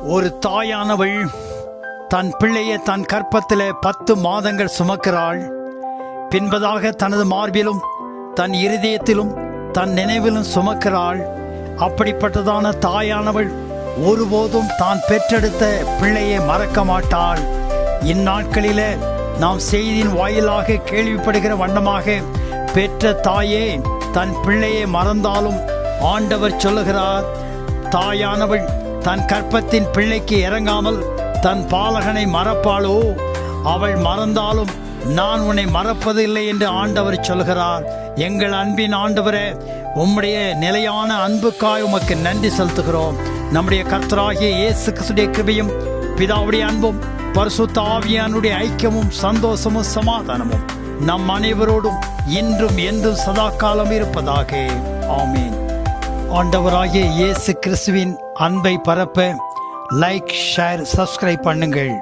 ஒரு தாயானவள் தன் பிள்ளையை தன் கற்பத்திலே 10 மாதங்கள் சுமக்கிறாள். பின்பதாக தனது மார்பிலும் தன் இருதயத்திலும் தன் நினைவிலும் சுமக்கிறாள். அப்படிப்பட்டதான தாயானவள் ஒருபோதும் தான் பெற்றெடுத்த பிள்ளையை மறக்க மாட்டாள். இந்நாட்களிலே நாம் செய்தியின் வாயிலாக கேள்விப்படுகிற வண்ணமாக பெற்ற தாயே தன் பிள்ளையை மறந்தாலும் ஆண்டவர் சொல்லுகிறார், தாயானவள் தன் கற்பத்தின் பிள்ளைக்கு இறங்காமல் தன் பாலகனை மறப்பாளோ? அவள் மறந்தாலும் நான் உன்னை மறப்பதில்லை என்று ஆண்டவர் சொல்கிறார். எங்கள் அன்பின் ஆண்டவரே, உம்முடைய நிலையான அன்புக்காய் உமக்கு நன்றி செலுத்துகிறோம். நம்முடைய கர்த்தராகிய இயேசு கிறிஸ்துவின் கிருபையும் பிதாவுடைய அன்பும் பரிசுத்த ஆவியானுடைய ஐக்கியமும் சந்தோஷமும் சமாதானமும் நம் அனைவரோடும் இன்றும் என்றும் சதா காலம் இருப்பதாக. ஆமீன். ஆண்டவராகிய இயேசு கிறிஸ்துவின் அன்பை பரப்ப லைக், ஷேர், சப்ஸ்கிரைப் பண்ணுங்கள்.